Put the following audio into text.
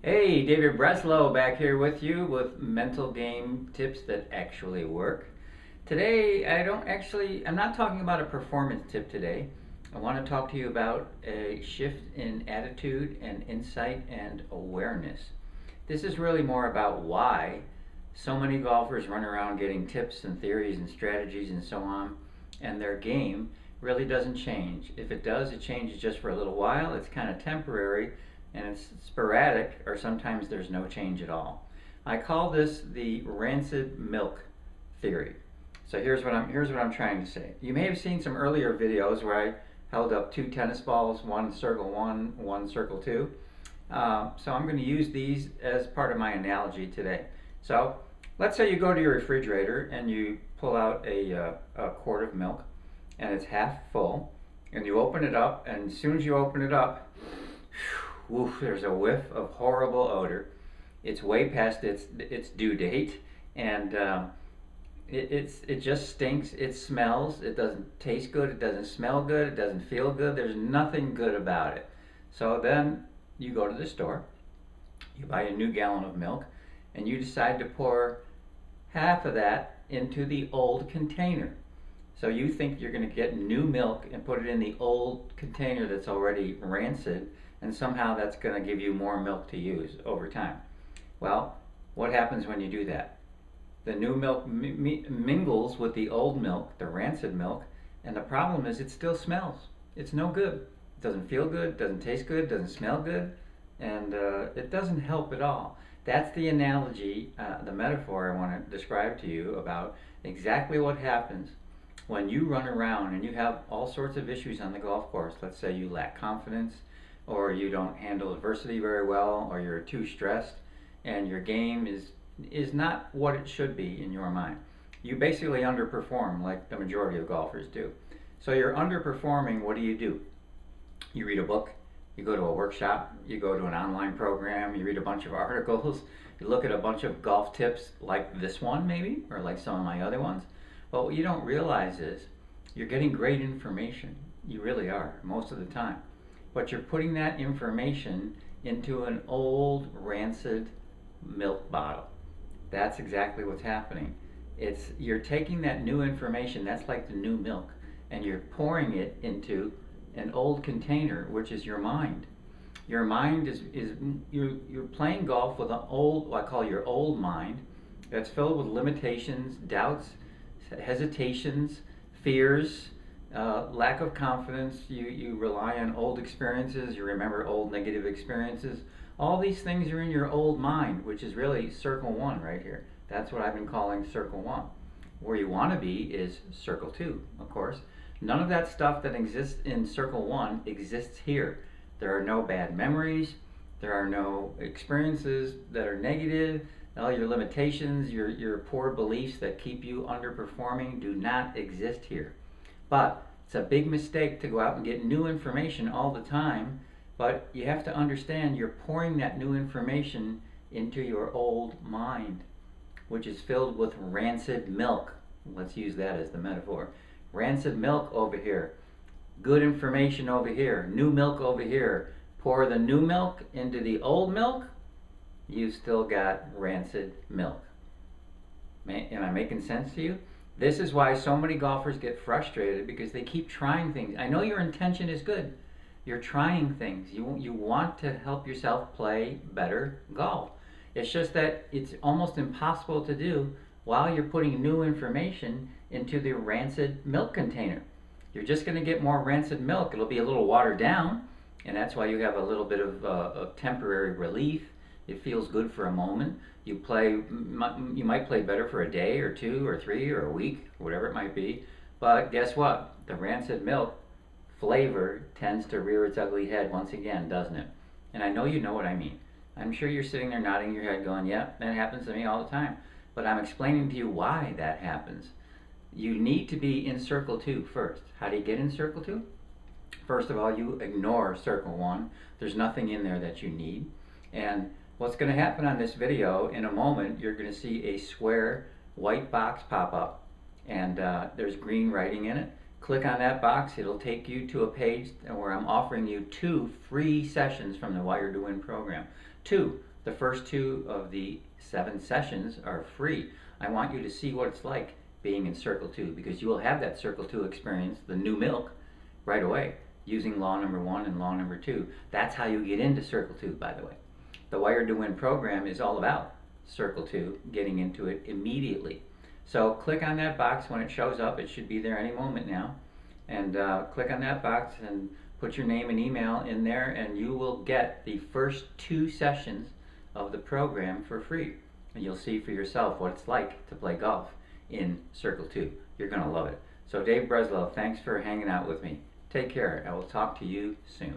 Hey, David Breslow back here with you with mental game tips that actually work. Today, I'm not talking about a performance tip today. I want to talk to you about a shift in attitude and insight and awareness. This is really more about why so many golfers run around getting tips and theories and strategies and so on, and their game really doesn't change. If it does, it changes just for a little while. It's kind of temporary and it's sporadic, or sometimes there's no change at all. I call this the rancid milk theory. So here's what I'm trying to say. You may have seen some earlier videos where I held up two tennis balls, one circle one, one circle two. So I'm going to use these as part of my analogy today. So let's say you go to your refrigerator and you pull out a quart of milk and it's half full, and you open it up, and as soon as you open it up, whew, there's a whiff of horrible odor. It's way past its due date, and it just stinks. It smells. It doesn't taste good. It doesn't smell good. It doesn't feel good. There's nothing good about it. So then you go to the store, you buy a new gallon of milk, and you decide to pour half of that into the old container. So you think you're going to get new milk and put it in the old container that's already rancid, and somehow that's going to give you more milk to use over time. Well, what happens when you do that? The new milk mingles with the old milk, the rancid milk, and the problem is it still smells. It's no good. It doesn't feel good, doesn't taste good, doesn't smell good, and it doesn't help at all. That's the analogy, the metaphor I want to describe to you about exactly what happens when you run around and you have all sorts of issues on the golf course. Let's say you lack confidence, or you don't handle adversity very well, or you're too stressed, and your game is not what it should be in your mind. You basically underperform like the majority of golfers do. So you're underperforming. What do? You read a book, you go to a workshop, you go to an online program, you read a bunch of articles, you look at a bunch of golf tips like this one maybe, or like some of my other ones. But what you don't realize is you're getting great information. You really are, most of the time. But you're putting that information into an old rancid milk bottle. That's exactly what's happening. You're taking that new information, that's like the new milk, and you're pouring it into an old container, which is your mind. Your mind is you're playing golf with an old, what I call your old mind, that's filled with limitations, doubts, hesitations, fears, lack of confidence. You rely on old experiences, you remember old negative experiences. All these things are in your old mind, which is really circle one right here. That's what I've been calling circle one. Where you want to be is circle two, of course. None of that stuff that exists in circle one exists here. There are no bad memories, there are no experiences that are negative. All your limitations, your poor beliefs that keep you underperforming do not exist here. But it's a big mistake to go out and get new information all the time, but you have to understand you're pouring that new information into your old mind, which is filled with rancid milk. Let's use that as the metaphor. Rancid milk over here, good information over here, new milk over here. Pour the new milk into the old milk, you've still got rancid milk. Am I making sense to you? This is why so many golfers get frustrated, because they keep trying things. I know your intention is good. You're trying things. You want to help yourself play better golf. It's just that it's almost impossible to do while you're putting new information into the rancid milk container. You're just going to get more rancid milk. It'll be a little watered down, and that's why you have a little bit of temporary relief. It feels good for a moment. You might play better for a day or two or three or a week, whatever it might be. But guess what? The rancid milk flavor tends to rear its ugly head once again, doesn't it? And I know you know what I mean. I'm sure you're sitting there nodding your head going, yeah, that happens to me all the time. But I'm explaining to you why that happens. You need to be in circle two first. How do you get in circle two? First of all, you ignore circle one. There's nothing in there that you need. And what's going to happen on this video, in a moment, you're going to see a square white box pop up, and there's green writing in it. Click on that box, it'll take you to a page where I'm offering you 2 free sessions from the Wired to Win program. 2. The first 2 of the 7 sessions are free. I want you to see what it's like being in Circle 2, because you will have that Circle 2 experience, the new milk, right away, using law number 1 and law number 2. That's how you get into Circle 2, by the way. The Wired to Win program is all about Circle 2, getting into it immediately. So click on that box when it shows up. It should be there any moment now. And click on that box and put your name and email in there, and you will get the first 2 sessions of the program for free. And you'll see for yourself what it's like to play golf in Circle 2. You're going to love it. So Dave Breslow, thanks for hanging out with me. Take care. I will talk to you soon.